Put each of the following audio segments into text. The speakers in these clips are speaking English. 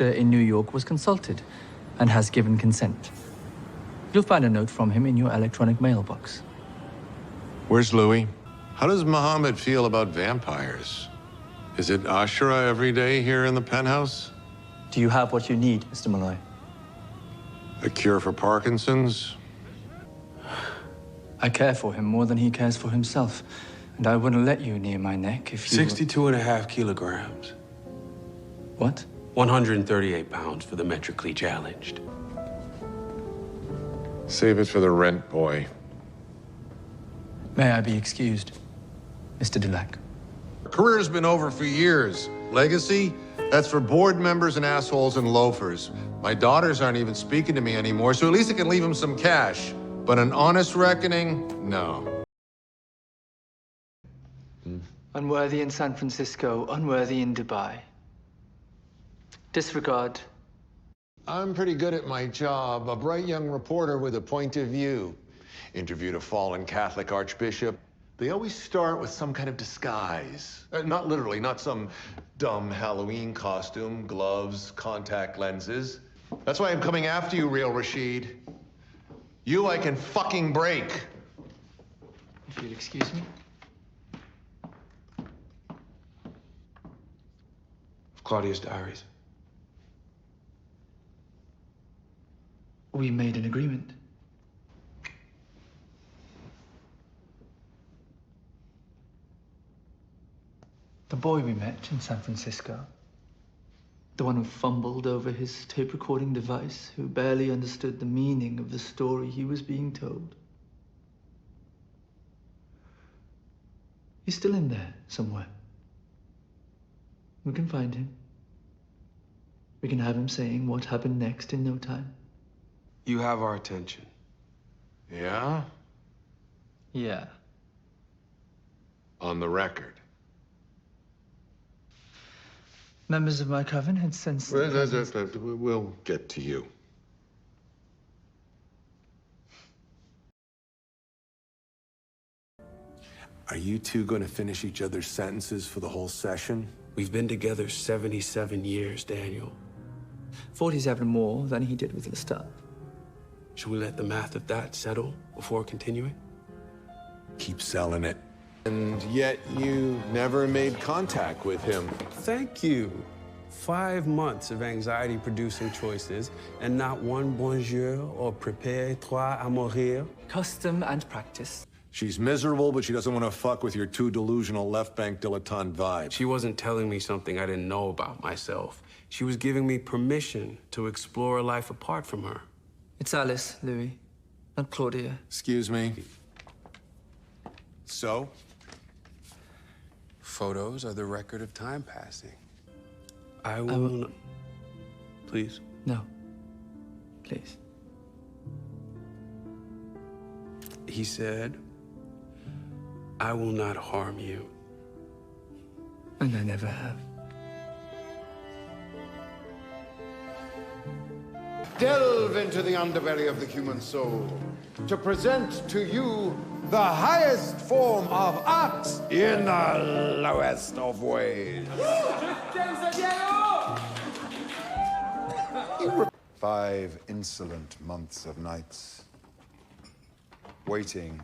in New York was consulted and has given consent. You'll find a note from him in your electronic mailbox. Where's Louis? How does Mohammed feel about vampires? Is it Ashura every day here in the penthouse? Do you have what you need, Mr. Malloy? A cure for Parkinson's? I care for him more than he cares for himself, and I wouldn't let you near my neck if you... 62.5 kilograms. What? 138 pounds for the metrically challenged. Save it for the rent boy. May I be excused, Mr. Dulac? Career's been over for years. Legacy? That's for board members and assholes and loafers. My daughters aren't even speaking to me anymore, so at least I can leave them some cash. But an honest reckoning, no. Unworthy in San Francisco, unworthy in Dubai. Disregard. I'm pretty good at my job. A bright young reporter with a point of view. Interviewed a fallen Catholic archbishop. They always start with some kind of disguise. Not literally, not some dumb Halloween costume, gloves, contact lenses. That's why I'm coming after you, Real Rashid. You I can fucking break. If you'll excuse me. Claudia's diaries. We made an agreement. The boy we met in San Francisco, the one who fumbled over his tape recording device, who barely understood the meaning of the story he was being told. He's still in there somewhere. We can find him. We can have him saying what happened next in no time. You have our attention. Yeah? Yeah. On the record. Members of my coven had sensed... We'll get to you. Are you two going to finish each other's sentences for the whole session? We've been together 77 years, Daniel. 47 more than he did with Lestat. Should we let the math of that settle before continuing? Keep selling it. And yet you never made contact with him. Thank you. 5 months of anxiety-producing choices, and not one bonjour or prépare-toi à mourir. Custom and practice. She's miserable, but she doesn't want to fuck with your two delusional left-bank dilettante vibe. She wasn't telling me something I didn't know about myself. She was giving me permission to explore a life apart from her. It's Alice, Louis, not Claudia. Excuse me. So? Photos are the record of time passing. I will not... Please. No. Please. He said, I will not harm you. And I never have. Delve into the underbelly of the human soul to present to you the highest form of art in the lowest of ways. 5 insolent months of nights, waiting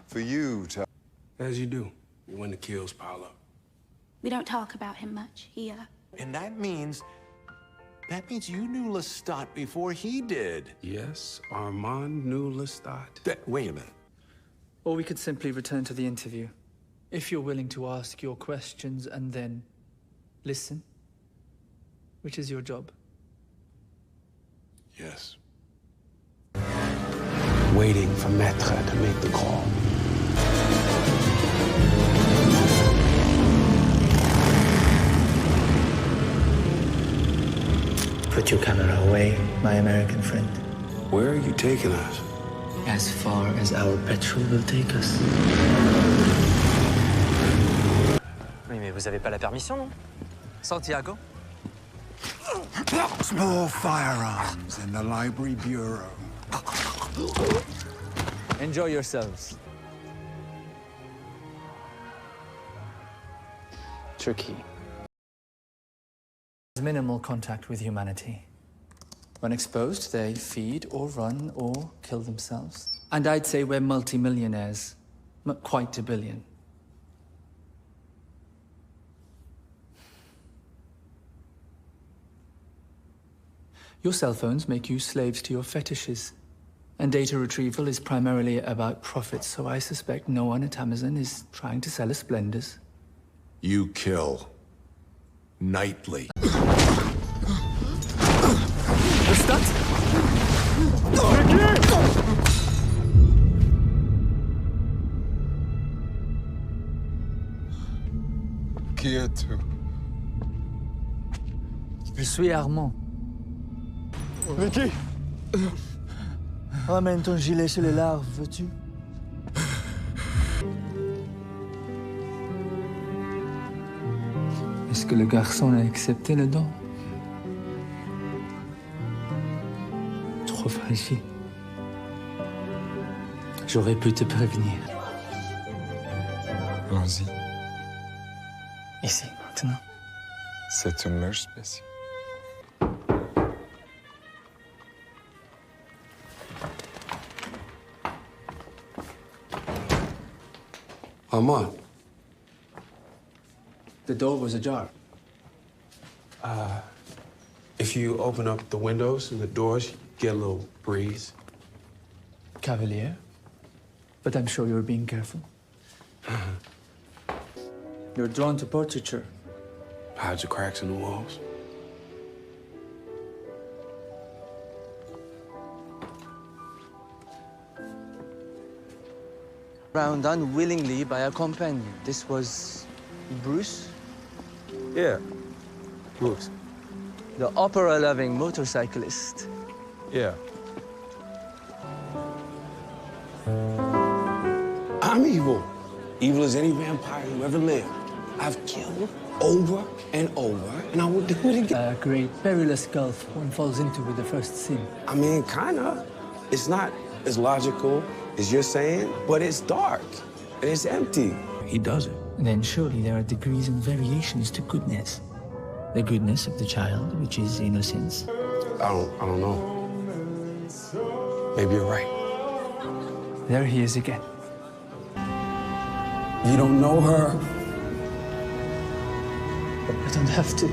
for you to... As you do, when the kills pile up. We don't talk about him much. And that means you knew Lestat before he did. Yes, Armand knew Lestat. Wait a minute. Or we could simply return to the interview. If you're willing to ask your questions and then listen, which is your job. Yes. Waiting for Maître to make the call. Put your camera away, my American friend. Where are you taking us? As far as our petrol will take us. Oui, mais vous avez pas la permission, non? Santiago? Small firearms in the library bureau. Enjoy yourselves. Tricky. Minimal contact with humanity. When exposed, they feed or run or kill themselves. And I'd say we're multi-millionaires. Quite a billion. Your cell phones make you slaves to your fetishes. And data retrieval is primarily about profit, so I suspect no one at Amazon is trying to sell us splendors. You kill. Nightly. Qui es-tu? Je suis Armand. Vicky! Ramène ton gilet chez les larves, veux-tu? Est-ce que le garçon a accepté le don? Trop fragile. J'aurais pu te prévenir. Allons-y. Ici, maintenant. C'est une loge spéciale. Armand, The door was ajar. if you open up the windows and the doors, you get a little breeze. Cavalier. But I'm sure you're being careful. You're drawn to portraiture. Hides the cracks in the walls. Found unwillingly by a companion. This was Bruce, Yeah, Bruce. the opera-loving motorcyclist. Yeah. I'm evil. Evil as any vampire who ever lived. I've killed over and over, and I will do it again. A great perilous gulf one falls into with the first sin. I mean, kinda. It's not as logical as you're saying, but it's dark and it's empty. He does it. Then surely there are degrees and variations to goodness. The goodness of the child, which is innocence. I don't know. Maybe you're right. There he is again. You don't know her. I don't have to.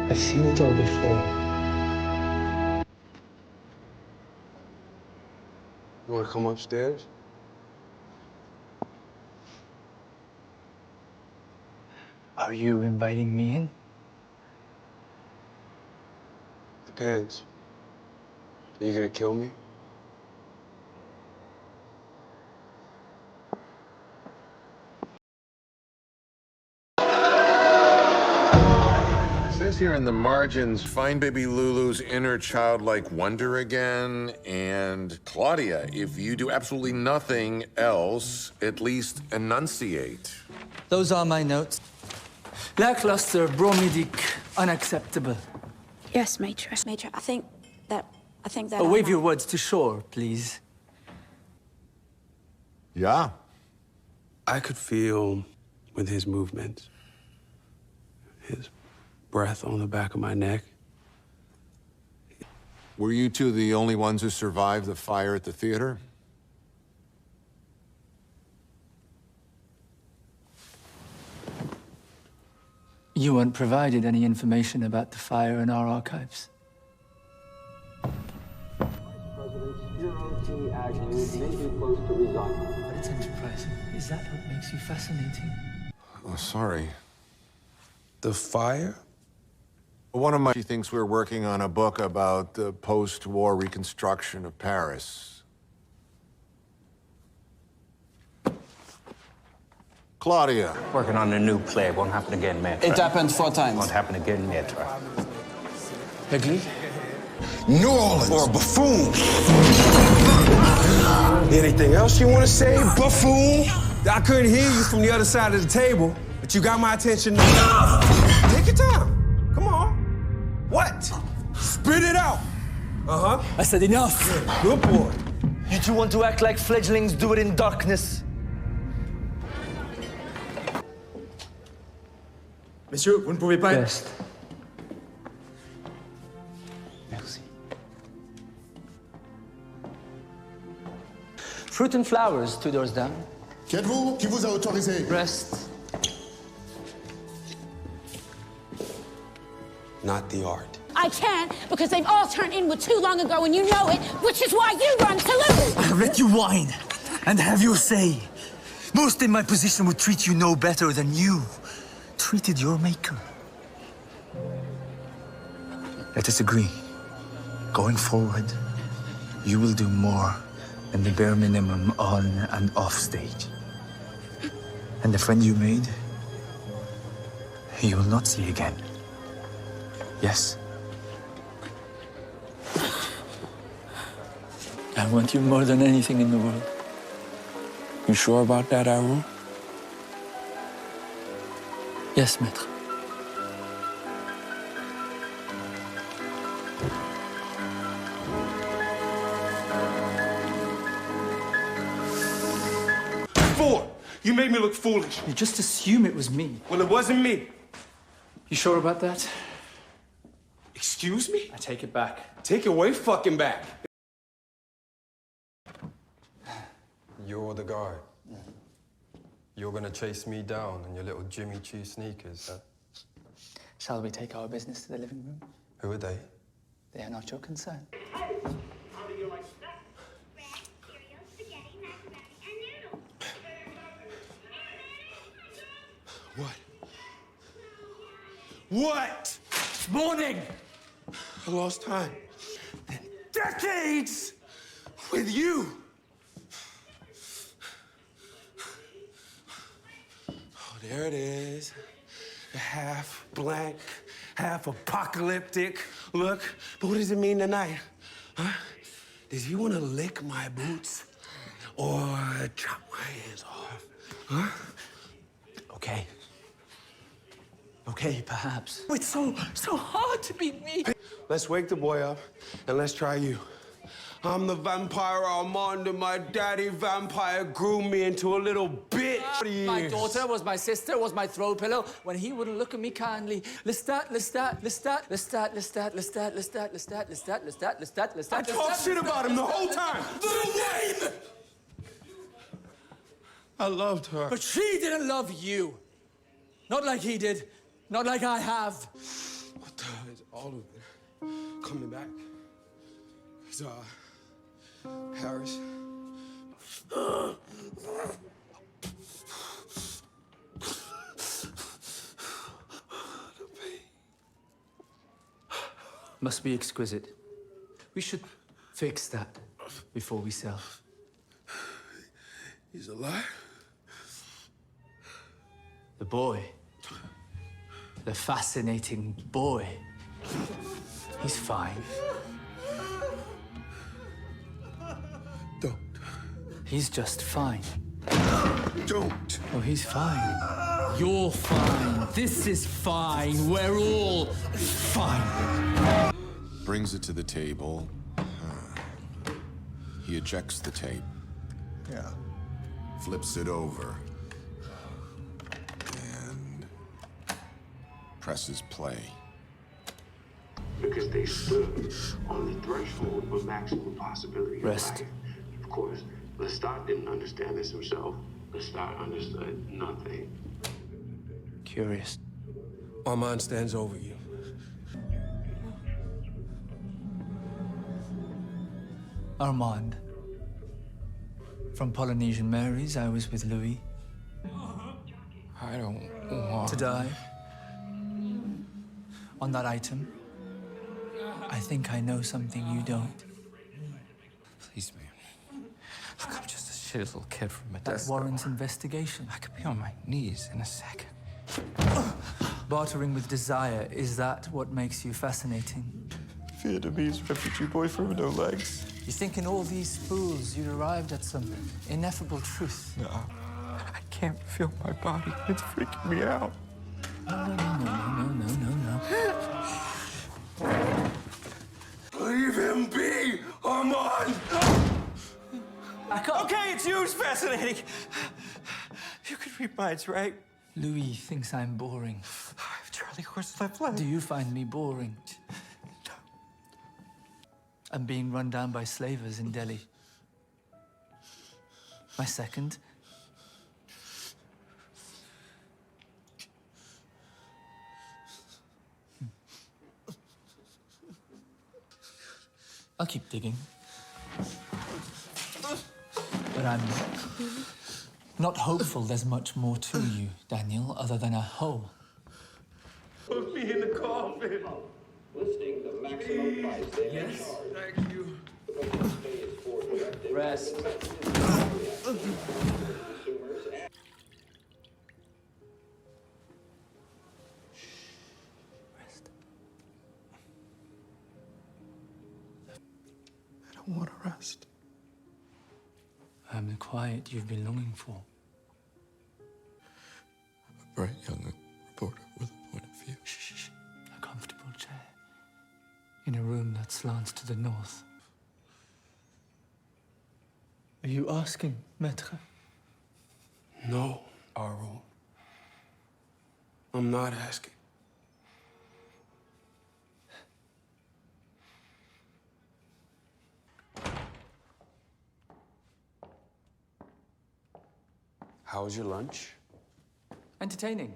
I've seen it all before. You want to come upstairs? Are you inviting me in? Depends. Are you gonna kill me? It says here in the margins, find baby Lulu's inner childlike wonder again, and Claudia, if you do absolutely nothing else, at least enunciate. Those are my notes. Lackluster, bromidic, unacceptable. Yes, Maitre. Maitre, I think that Oh, wave your words to shore, please. Yeah. I could feel with his movements, his breath on the back of my neck. Were you two the only ones who survived the fire at the theater? You weren't provided any information about the fire in our archives. But it's enterprising. Is that what makes you fascinating? Oh, sorry. The fire? One of my... She thinks we're working on a book about the post-war reconstruction of Paris. Claudia. Working on a new play. Won't happen again, Maitre. It happened 4 times. Won't happen again, Maitre. Ugly? New Orleans. Or a buffoon? Anything else you want to say, buffoon? I couldn't hear you from the other side of the table, but you got my attention now. Take your time. Come on. What? Spit it out. Uh-huh. I said enough. Good boy. You two want to act like fledglings do it in darkness. Monsieur, vous ne pouvez pas... Rest. Merci. Fruit and flowers, 2 doors down. Qui êtes-vous? Qui vous a autorisé? Rest. Not the art. I can't because they've all turned inward too long ago and you know it, which is why you run to lose. I'll let you whine and have your say. Most in my position would treat you no better than you treated your maker. Let us agree. Going forward, you will do more than the bare minimum on and off stage. And the friend you made, you will not see again. Yes? I want you more than anything in the world. You sure about that, Armand? Yes, maître. Fool! You made me look foolish. You just assume it was me. Well, it wasn't me. You sure about that? Excuse me? I take it back. Take it way fucking back. You're the guy. You're gonna chase me down in your little Jimmy Choo sneakers, huh? Shall we take our business to the living room? Who are they? They are not your concern. What? What? Morning! I lost time. Decades with you. Oh, there it is. The half blank, half apocalyptic look. But what does it mean tonight? Huh? Does he want to lick my boots or chop my hands off? Huh? Okay. Okay, perhaps. It's so hard to be me. Let's wake the boy up and let's try you. I'm the vampire Armand, and my daddy vampire groomed me into a little bitch. My daughter was my sister, was my throw pillow. When he wouldn't look at me kindly, Lestat. I talked shit about him the whole time. The name! I loved her. But she didn't love you. Not like he did. Not like I have. What the hell is all of it coming back? It's, Paris. Must be exquisite. We should fix that before we sell. He's alive? The boy. The fascinating boy. He's fine. Don't. He's just fine. Don't. Oh, he's fine. You're fine. This is fine. We're all fine. Brings it to the table. He ejects the tape. Yeah. Flips it over. And presses play. Because they stood on the threshold of maximum possibility of Rest. life. Of course, Lestat didn't understand this himself. Lestat understood nothing. Curious. Armand stands over you. Armand. From Polynesian Mary's, I was with Louis. I don't want to die. On that item. I think I know something you don't. Please, man. Look, I'm just a shitty little kid from That Modesto. warrants investigation. I could be on my knees in a second. Bartering with desire, is that what makes you fascinating? Vietnamese refugee boy from no legs. You think in all these fools you'd arrived at some ineffable truth? No. I can't feel my body. It's freaking me out. No. Leave him be, Armand! Okay, it's you who's fascinating. You could read minds, right? Louis thinks I'm boring. I Do you find me boring? No. I'm being run down by slavers in Delhi. My second. I'll keep digging. But I'm not hopeful there's much more to you, Daniel, other than a hole. Put me in the coffin. Listing the maximum price they may Yes, charge. thank you. The British state is for directing Rest. consumers and I don't want to rest. I'm the quiet you've been longing for. I'm a bright young reporter with a point of view. Shh. A comfortable chair. In a room that slants to the north. Are you asking, Maître? No, Armand. I'm not asking. How was your lunch? Entertaining.